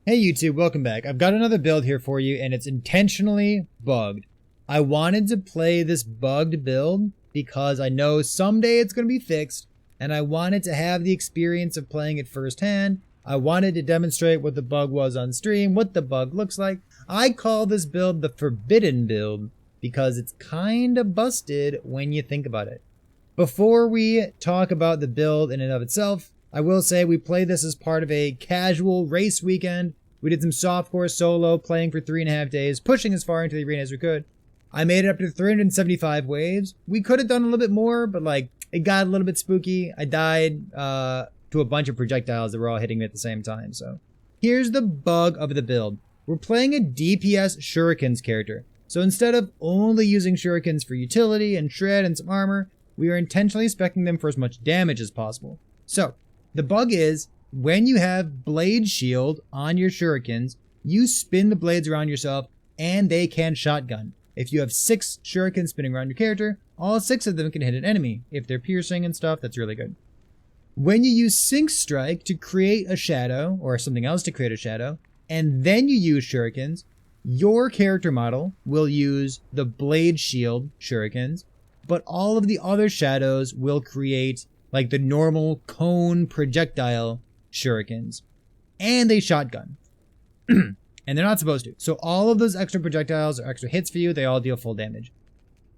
Hey YouTube, welcome back. I've got another build here for you and it's intentionally bugged. I wanted to play this bugged build because I know someday it's going to be fixed and I wanted to have the experience of playing it firsthand. I wanted to demonstrate what the bug was on stream, what the bug looks like. I call this build the forbidden build because it's kind of busted when you think about it. Before we talk about the build in and of itself, I will say we played this as part of a casual race weekend. We did some softcore solo, playing for 3.5 days, pushing as far into the arena as we could. I made it up to 375 waves. We could have done a little bit more, but it got a little bit spooky. I died to a bunch of projectiles that were all hitting me at the same time. So here's the bug of the build. We're playing a DPS Shurikens character. So instead of only using Shurikens for utility and shred and some armor, we are intentionally speccing them for as much damage as possible. So the bug is, when you have blade shield on your shurikens, you spin the blades around yourself and they can shotgun. If you have 6 shurikens spinning around your character, all 6 of them can hit an enemy. If they're piercing and stuff, that's really good. When you use Sync Strike to create a shadow, or something else to create a shadow, and then you use shurikens, your character model will use the blade shield shurikens, but all of the other shadows will create like the normal cone projectile shurikens. And they shotgun. And they're not supposed to. So all of those extra projectiles or extra hits for you, they all deal full damage.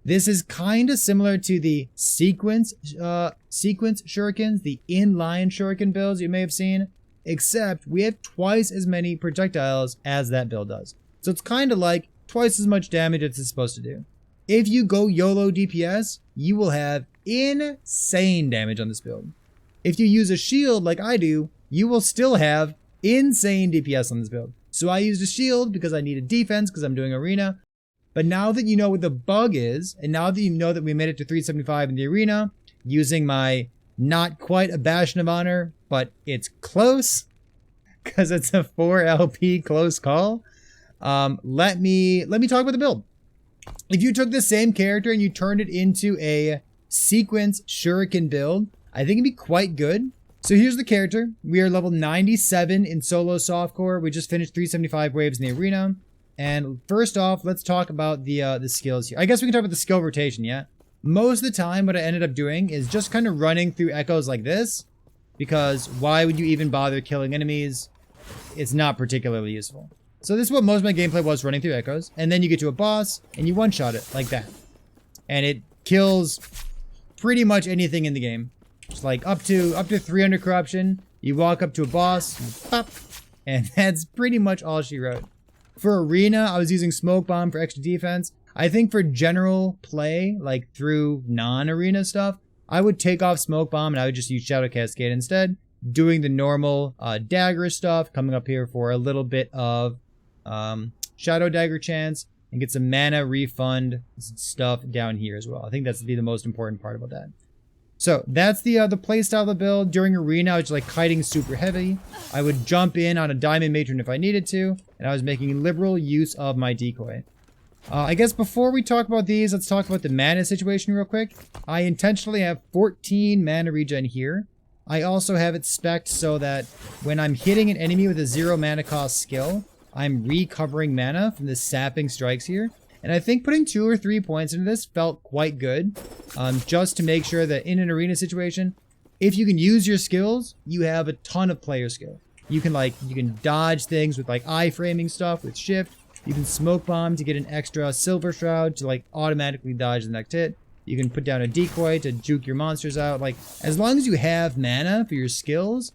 This is kind of similar to the sequence shurikens, the inline shuriken builds you may have seen, except we have twice as many projectiles as that build does. So it's kind of like twice as much damage as it's supposed to do. If you go YOLO DPS, you will have insane damage on this build. If you use a shield like I do, you will still have insane DPS on this build. So I used a shield because I needed defense because I'm doing arena. But now that you know what the bug is, and now that you know that we made it to 375 in the arena, using my not quite a Bastion of Honor, but it's close, because it's a 4 LP close call, let me talk about the build. If you took the same character and you turned it into a sequence shuriken build, I think it'd be quite good. So here's the character. We are level 97 in solo softcore. We just finished 375 waves in the arena. And first off, let's talk about the skills here. I guess we can talk about the skill rotation, yeah? Most of the time, what I ended up doing is just kind of running through echoes like this, because why would you even bother killing enemies? It's not particularly useful. So this is what most of my gameplay was, running through echoes. And then you get to a boss, and you one-shot it like that. And it kills pretty much anything in the game. It's like up to 300 corruption. You walk up to a boss, pop, and that's pretty much all she wrote. For arena, I was using smoke bomb for extra defense. I think for general play, like through non-arena stuff, I would take off smoke bomb and I would just use shadow cascade instead, doing the normal dagger stuff, coming up here for a little bit of shadow dagger chance, and get some mana refund stuff down here as well. I think that's the most important part about that. So that's the playstyle of the build. During arena, I was like kiting super heavy. I would jump in on a diamond matron if I needed to, and I was making liberal use of my decoy. I guess before we talk about these, let's talk about the mana situation real quick. I intentionally have 14 mana regen here. I also have it spec'd so that when I'm hitting an enemy with a 0 mana cost skill, I'm recovering mana from the sapping strikes here. And I think putting 2 or 3 points into this felt quite good, just to make sure that in an arena situation, if you can use your skills, you have a ton of player skill. You can dodge things with iframing stuff with shift. You can smoke bomb to get an extra silver shroud to automatically dodge the next hit. You can put down a decoy to juke your monsters out. As long as you have mana for your skills,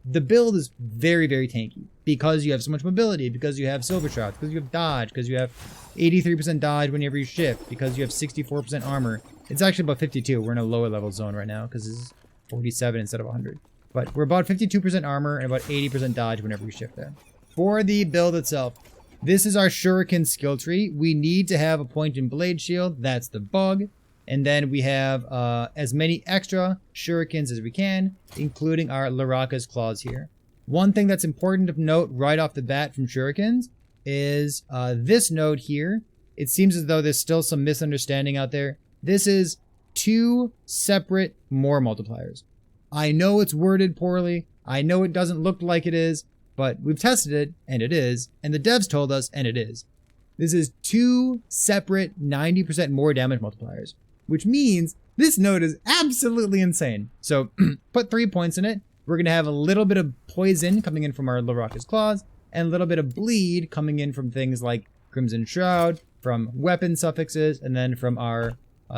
the build is very, very tanky because you have so much mobility, because you have silver shrouds, because you have dodge, because you have 83% dodge whenever you shift, because you have 64% armor. It's actually about 52. We're in a lower level zone right now because this is 47 instead of 100. But we're about 52% armor and about 80% dodge whenever we shift there. For the build itself, this is our shuriken skill tree. We need to have a point in blade shield. That's the bug. And then we have as many extra shurikens as we can, including our Laraka's claws here. One thing that's important to note right off the bat from shurikens is this node here. It seems as though there's still some misunderstanding out there. This is 2 separate more multipliers. I know it's worded poorly. I know it doesn't look like it is, but we've tested it, and it is, and the devs told us, and it is. This is 2 separate 90% more damage multipliers, which means this node is absolutely insane. So put 3 points in it. We're going to have a little bit of poison coming in from our Laraka's Claws, and a little bit of bleed coming in from things like Crimson Shroud, from weapon suffixes, and then from our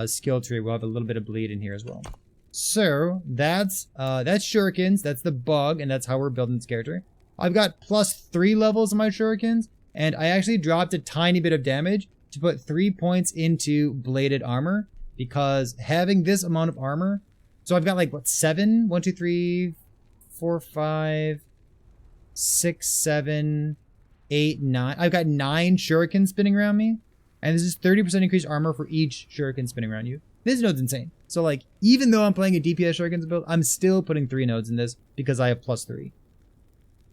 skill tree. We'll have a little bit of bleed in here as well. So that's Shurikens, that's the bug, and that's how we're building this character. I've got +3 levels of my Shurikens, and I actually dropped a tiny bit of damage to put 3 points into bladed armor, because having this amount of armor, so I've got like, what, 7? 1, 2, 3, 4, 5, 6, 7, 8, 9. I've got 9 Shurikens spinning around me, and this is 30% increased armor for each Shuriken spinning around you. This node's insane. So like, even though I'm playing a DPS Shurikens build, I'm still putting 3 nodes in this because I have +3.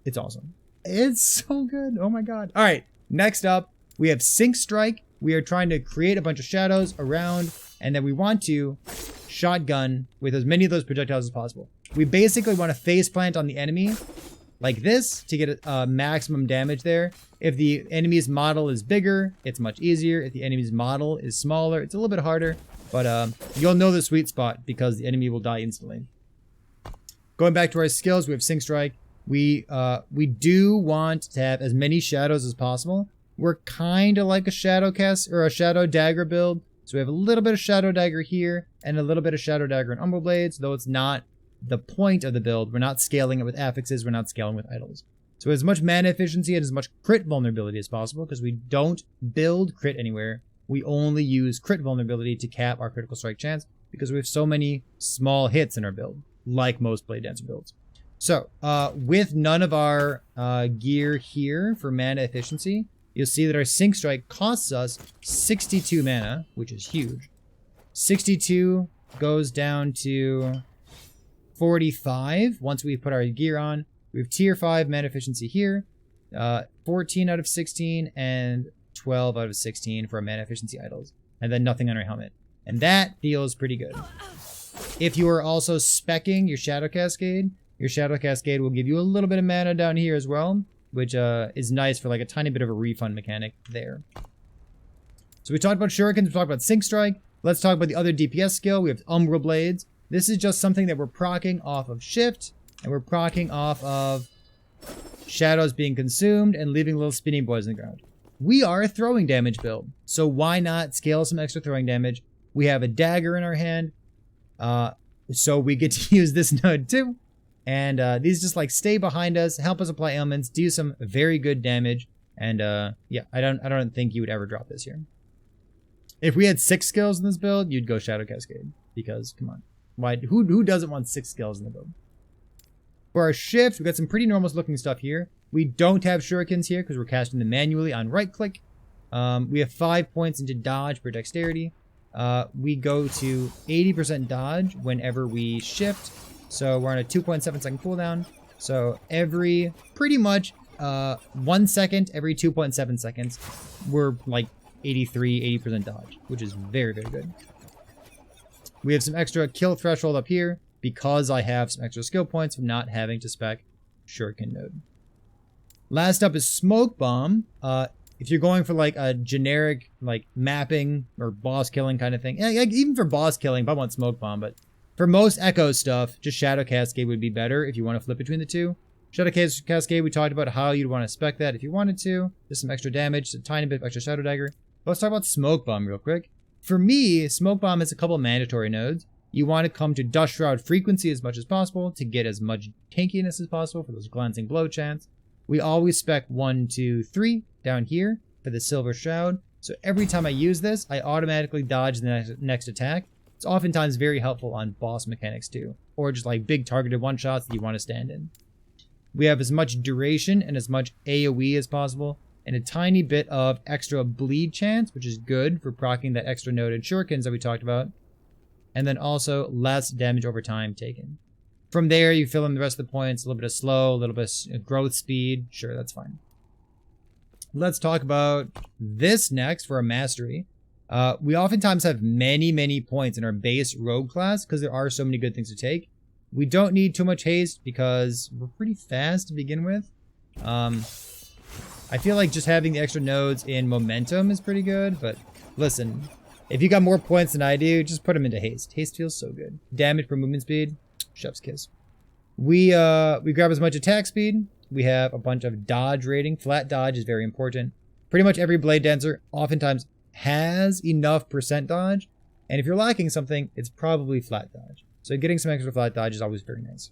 It's awesome. It's so good. Oh my god. All right, next up, we have Sync Strike. We are trying to create a bunch of shadows around, and then we want to shotgun with as many of those projectiles as possible. We basically want to face plant on the enemy like this to get maximum damage there. If the enemy's model is bigger, it's much easier. If the enemy's model is smaller, it's a little bit harder, but you'll know the sweet spot because the enemy will die instantly. Going back to our skills, we have Sync Strike. We do want to have as many shadows as possible. We're kind of like a Shadow Cast or a Shadow Dagger build. So we have a little bit of Shadow Dagger here and a little bit of Shadow Dagger and Umbral Blades, though it's not the point of the build. We're not scaling it with affixes. We're not scaling with idols. So as much mana efficiency and as much crit vulnerability as possible, because we don't build crit anywhere. We only use crit vulnerability to cap our critical strike chance because we have so many small hits in our build, like most Blade Dancer builds. So with none of our gear here for mana efficiency, you'll see that our Sync Strike costs us 62 mana, which is huge. 62 goes down to 45 once we put our gear on. We have tier 5 mana efficiency here, 14 out of 16, and 12 out of 16 for our mana efficiency idols, and then nothing on our helmet. And that feels pretty good. If you are also speccing your Shadow Cascade will give you a little bit of mana down here as well, which is nice for like a tiny bit of a refund mechanic there. So we talked about Shurikens, we talked about Sync Strike. Let's talk about the other DPS skill. We have Umbral Blades. This is just something that we're proccing off of Shift, and we're proccing off of shadows being consumed and leaving little spinning boys in the ground. We are a throwing damage build, so why not scale some extra throwing damage? We have a dagger in our hand, so we get to use this node too. And these just like stay behind us, help us apply ailments, do some very good damage. And yeah, I don't think you would ever drop this here. If we had 6 skills in this build, you'd go Shadow Cascade, because come on, why? Who doesn't want 6 skills in the build? For our shift, we've got some pretty normal looking stuff here. We don't have Shurikens here because we're casting them manually on right click. We have 5 points into dodge for dexterity. We go to 80% dodge whenever we shift. So we're on a 2.7 second cooldown. So every pretty much 1 second, every 2.7 seconds, we're like 80% dodge, which is very, very good. We have some extra kill threshold up here because I have some extra skill points from not having to spec Shuriken node. Last up is Smoke Bomb. If you're going for like a generic like mapping or boss killing kind of thing, yeah, even for boss killing, I want Smoke Bomb, but for most Echo stuff, just Shadow Cascade would be better if you want to flip between the two. Shadow Cascade, we talked about how you'd want to spec that if you wanted to. Just some extra damage, a tiny bit of extra Shadow Dagger. Let's talk about Smoke Bomb real quick. For me, Smoke Bomb has a couple mandatory nodes. You want to come to Dust Shroud frequency as much as possible to get as much tankiness as possible for those glancing blow chance. We always spec 1, 2, 3 down here for the Silver Shroud. So every time I use this, I automatically dodge the next attack. It's oftentimes very helpful on boss mechanics too, or just like big targeted one-shots that you want to stand in. We have as much duration and as much AoE as possible, and a tiny bit of extra bleed chance, which is good for proccing that extra node in Shurikens that we talked about, and then also less damage over time taken. From there, you fill in the rest of the points, a little bit of slow, a little bit of growth speed. Sure, that's fine. Let's talk about this next for a mastery. We oftentimes have many points in our base rogue class because there are so many good things to take. We don't need too much haste because we're pretty fast to begin with. I feel like just having the extra nodes in momentum is pretty good, but listen, if you got more points than I do, just put them into haste. Haste feels so good. Damage per movement speed, chef's kiss. We grab as much attack speed. We have a bunch of dodge rating. Flat dodge is very important. Pretty much every blade dancer oftentimes has enough percent dodge, and if you're lacking something, it's probably flat dodge. So getting some extra flat dodge is always very nice.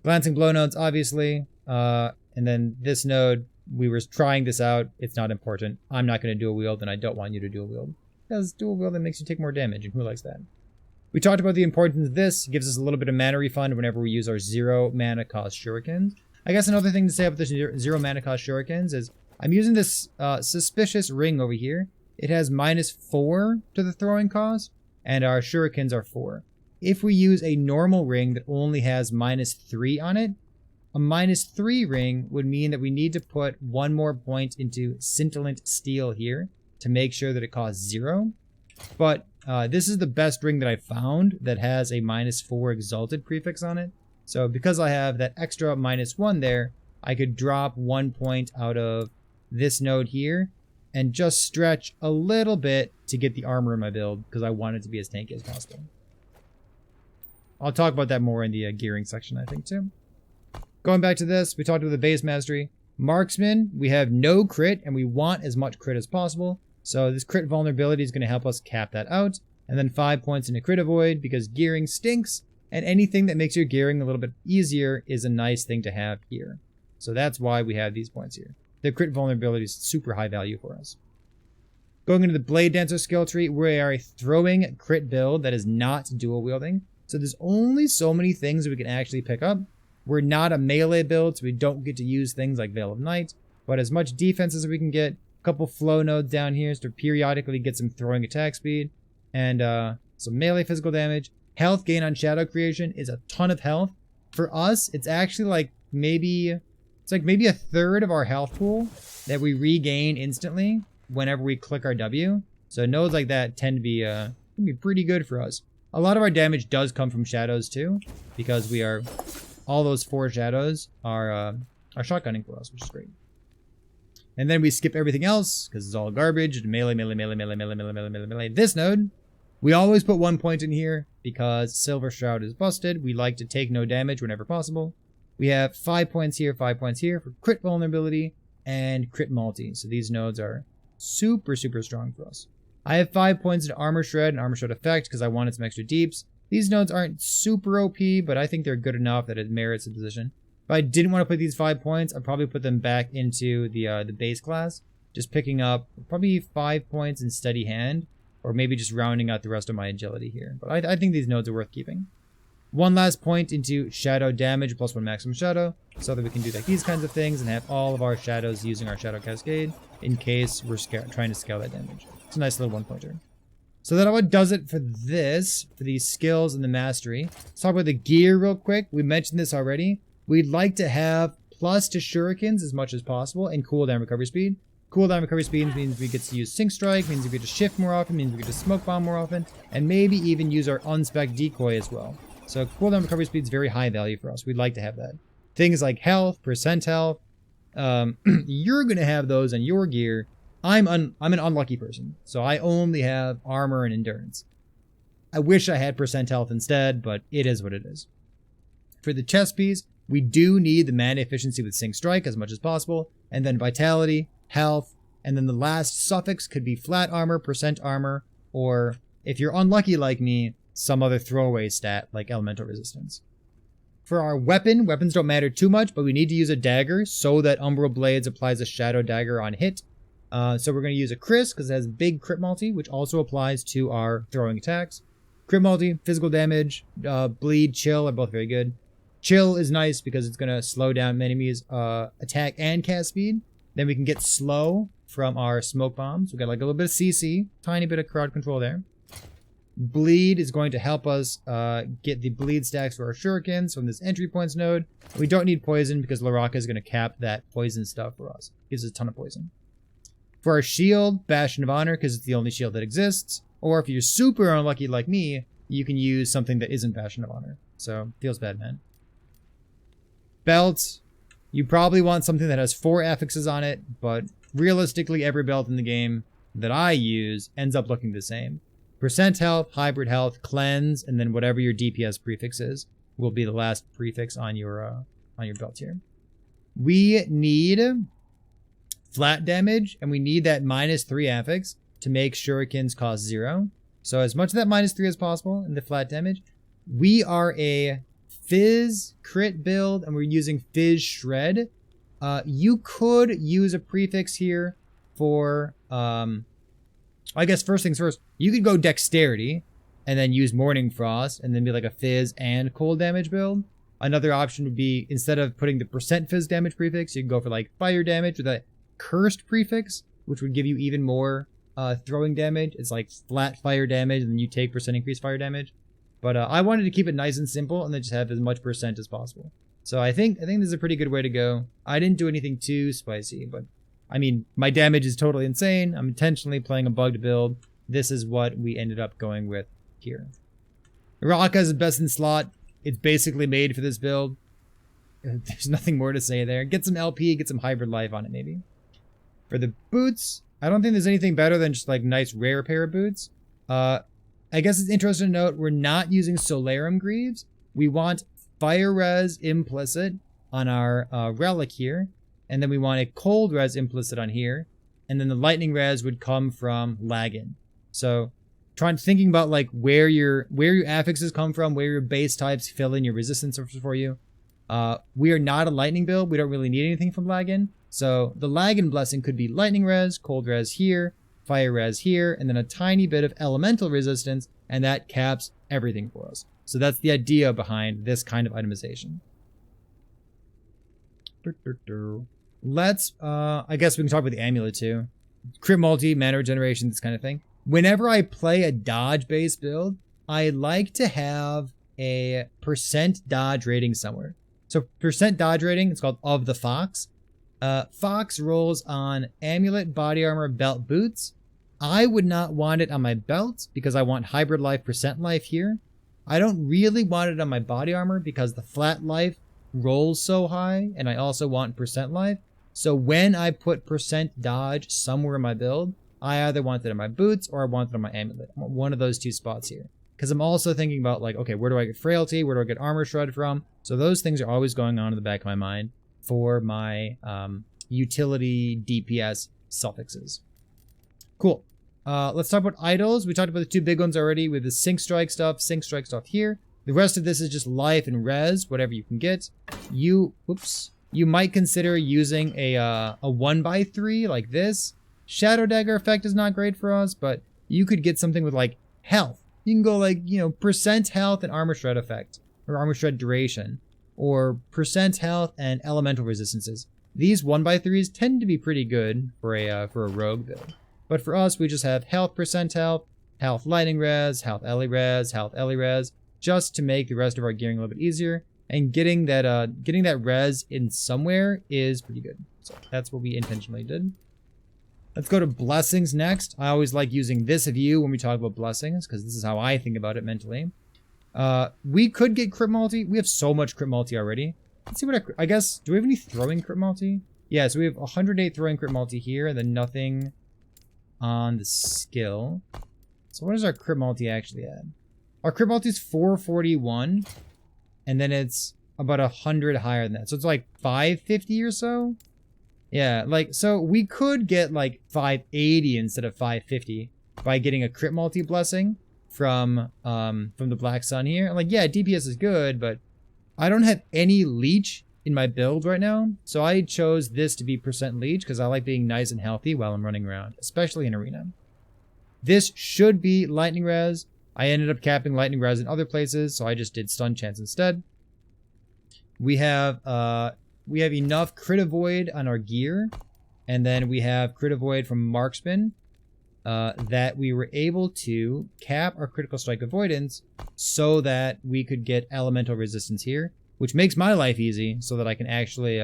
Glancing blow nodes, obviously, and then this node, we were trying this out. It's not important. I'm not going to dual wield, and I don't want you to dual wield. Because dual wield, that makes you take more damage, and who likes that? We talked about the importance of this. It gives us a little bit of mana refund whenever we use our 0 mana cost shurikens. I guess another thing to say about the 0 mana cost shurikens is I'm using this suspicious ring over here. It has -4 to the throwing cost, and our shurikens are 4. If we use a normal ring that only has -3 on it, a -3 ring would mean that we need to put 1 more point into scintillant steel here to make sure that it costs 0. But this is the best ring that I found that has a -4 exalted prefix on it. So because I have that extra -1 there, I could drop 1 point out of this node here and just stretch a little bit to get the armor in my build because I want it to be as tanky as possible. I'll talk about that more in the gearing section, I think, too. Going back to this, we talked about the base mastery. Marksman, we have no crit, and we want as much crit as possible. So this crit vulnerability is going to help us cap that out. And then 5 points into crit avoid, because gearing stinks, and anything that makes your gearing a little bit easier is a nice thing to have here. So that's why we have these points here. The crit vulnerability is super high value for us. Going into the Blade Dancer skill tree, we are a throwing crit build that is not dual wielding. So there's only so many things we can actually pick up. We're not a melee build, so we don't get to use things like Veil of Night, but as much defense as we can get, a couple flow nodes down here to periodically get some throwing attack speed, and some melee physical damage. Health gain on shadow creation is a ton of health. For us, it's actually like maybe a third of our health pool that we regain instantly whenever we click our W. So nodes like that tend to be pretty good for us. A lot of our damage does come from shadows too, because all those 4 shadows are shotgunning for us, which is great. And then we skip everything else because it's all garbage. Melee, melee, melee, melee, melee, melee, melee, melee, melee. This node, we always put 1 point in here because Silver Shroud is busted. We like to take no damage whenever possible. We have 5 points here, 5 points here for crit vulnerability and crit multi. So these nodes are super, super strong for us. I have 5 points in Armor Shred and Armor Shred Effect because I wanted some extra deeps. These nodes aren't super OP, but I think they're good enough that it merits a position. If I didn't want to put these 5 points, I'd probably put them back into the base class, just picking up probably 5 points in Steady Hand, or maybe just rounding out the rest of my agility here. But I think these nodes are worth keeping. 1 last point into Shadow Damage plus 1 maximum Shadow, so that we can do like these kinds of things and have all of our shadows using our Shadow Cascade in case we're trying to scale that damage. It's a nice little 1-pointer. So that what does it for this, for these skills and the mastery. Let's talk about the gear real quick. We mentioned this already. We'd like to have plus to shurikens as much as possible and cooldown recovery speed. Cooldown recovery speed means we get to use Sync Strike, means we get to shift more often, means we get to smoke bomb more often, and maybe even use our unspec decoy as well. So cooldown recovery speed is very high value for us. We'd like to have that. Things like health, percent health, you're going to have those on your gear. I'm an unlucky person, so I only have armor and endurance. I wish I had percent health instead, but it is what it is. For the chest piece, we do need the mana efficiency with Sync Strike as much as possible, and then vitality, health, and then the last suffix could be flat armor, percent armor, or if you're unlucky like me, some other throwaway stat like elemental resistance. For our weapons don't matter too much, but we need to use a dagger so that Umbral Blades applies a shadow dagger on hit. So we're going to use a Chris because it has big crit multi, which also applies to our throwing attacks. Crit multi, physical damage, bleed, chill are both very good. Chill is nice because it's going to slow down enemies' attack and cast speed. Then we can get slow from our smoke bombs. We got like a little bit of CC, tiny bit of crowd control there. Bleed is going to help us get the bleed stacks for our shurikens from this entry points node. We don't need poison because Laraka is going to cap that poison stuff for us. Gives us a ton of poison. For our shield, Bastion of Honor, because it's the only shield that exists. Or if you're super unlucky like me, you can use something that isn't Bastion of Honor. So, feels bad, man. Belt. You probably want something that has 4 affixes on it, but realistically every belt in the game that I use ends up looking the same. Percent health, hybrid health, cleanse, and then whatever your DPS prefix is will be the last prefix on your belt here. We need flat damage, and we need that -3 affix to make Shurikens cost 0. So as much of that -3 as possible in the flat damage. We are a Fizz crit build, and we're using Fizz Shred. You could use a prefix here for, I guess first things first, you could go Dexterity and then use Morning Frost and then be like a Fizz and cold damage build. Another option would be, instead of putting the % Fizz damage prefix, you can go for like fire damage with a cursed prefix, which would give you even more throwing damage. It's like flat fire damage, and then you take % increased fire damage. But I wanted to keep it nice and simple and then just have as much % as possible. So I think this is a pretty good way to go. I didn't do anything too spicy, but I mean, my damage is totally insane. I'm intentionally playing a bugged build. This is what we ended up going with here. Raka is best in slot. It's basically made for this build. There's nothing more to say there. Get some LP, get some hybrid life on it maybe. For the boots, I don't think there's anything better than just like nice rare pair of boots. I guess it's interesting to note we're not using Solarum Greaves. We want Fire Res implicit on our relic here. And then we want a Cold Res implicit on here. And then the Lightning Res would come from Laggin. So thinking about like where your affixes come from, where your base types fill in your resistance for you. We are not a Lightning build. We don't really need anything from Laggin. So the Laggin blessing could be Lightning Res, Cold Res here, Fire Res here, and then a tiny bit of elemental resistance, and that caps everything for us. So that's the idea behind this kind of itemization. Let's, I guess we can talk about the amulet too. Crit multi, mana regeneration, this kind of thing. Whenever I play a dodge-based build, I like to have a % dodge rating somewhere. So % dodge rating, it's called Of the Fox. Fox rolls on amulet, body armor, belt, boots. I would not want it on my belt because I want hybrid life, % life here. I don't really want it on my body armor because the flat life rolls so high, and I also want % life. So when I put % dodge somewhere in my build, I either want it on my boots or I want it on my amulet. I want one of those two spots here. Because I'm also thinking about like, okay, where do I get frailty? Where do I get armor shred from? So those things are always going on in the back of my mind for my utility DPS suffixes. Cool. Let's talk about idols. We talked about the 2 big ones already with the sync strike stuff here. The rest of this is just life and res, whatever you can get. You might consider using a 1x3 like this. Shadow Dagger effect is not great for us, but you could get something with like health. You can go like, you know, % health and armor shred effect, or armor shred duration, or % health and elemental resistances. These 1x3s tend to be pretty good for a rogue build. But for us, we just have health % health, health lightning res, health Ellie res, health Ellie res, just to make the rest of our gearing a little bit easier. And getting that res in somewhere is pretty good. So that's what we intentionally did. Let's go to blessings next. I always like using this view when we talk about blessings, because this is how I think about it mentally. We could get crit multi. We have so much crit multi already. Let's see what I guess, do we have any throwing crit multi? Yeah, so we have 108 throwing crit multi here, and then nothing on the skill. So what is our crit multi actually at? Our crit multi is 441, and then it's about 100 higher than that. So it's like 550 or so. Yeah, like, so we could get like 580 instead of 550 by getting a crit multi blessing from the Black Sun here. I'm like, yeah, DPS is good, but I don't have any leech in my build right now. So I chose this to be % leech because I like being nice and healthy while I'm running around, especially in arena. This should be lightning res. I ended up capping lightning res in other places, so I just did stun chance instead. We have enough crit avoid on our gear, and then we have crit avoid from marksman that we were able to cap our critical strike avoidance so that we could get elemental resistance here, which makes my life easy so that I can actually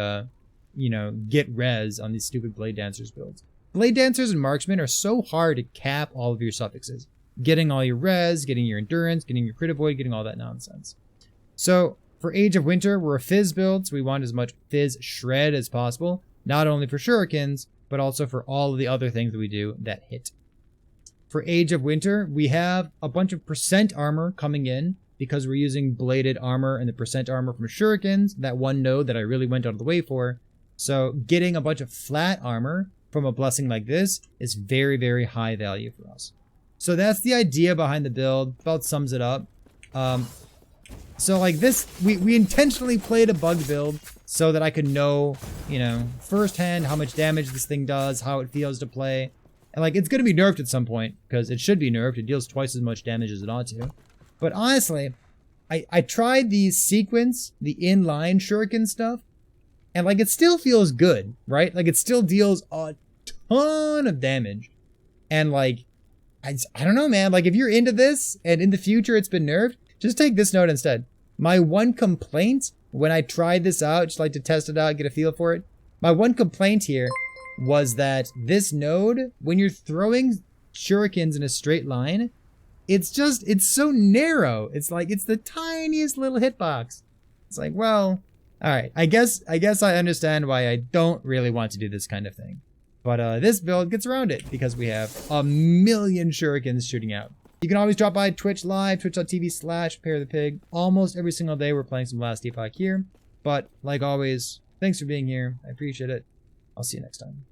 get res on these stupid blade dancers builds. Blade dancers and marksmen are so hard to cap all of your suffixes, getting all your res, getting your endurance, getting your crit avoid, getting all that nonsense. So For Age of Winter, we're a Fizz build, so we want as much Fizz shred as possible. Not only for Shurikens, but also for all of the other things that we do that hit. For Age of Winter, we have a bunch of percent armor coming in because we're using bladed armor and the percent armor from Shurikens, that one node that I really went out of the way for. So getting a bunch of flat armor from a blessing like this is very, very high value for us. So that's the idea behind the build. About sums it up. So like this, we intentionally played a bugged build so that I could know, you know, firsthand how much damage this thing does, how it feels to play. And like, it's going to be nerfed at some point because it should be nerfed. It deals twice as much damage as it ought to. But honestly, I tried the sequence, the inline shuriken stuff, and like, it still feels good, right? Like, it still deals a ton of damage. And like, I don't know, man. Like, if you're into this and in the future it's been nerfed, just take this node instead. My one complaint when I tried this out, just like to test it out, get a feel for it. My one complaint here was that this node, when you're throwing shurikens in a straight line, it's so narrow. It's like, it's the tiniest little hitbox. It's like, well, all right. I guess I understand why I don't really want to do this kind of thing. But this build gets around it because we have a million shurikens shooting out. You can always drop by Twitch Live, twitch.tv/PairThePig. Almost every single day we're playing some Last Epoch here. But like always, thanks for being here. I appreciate it. I'll see you next time.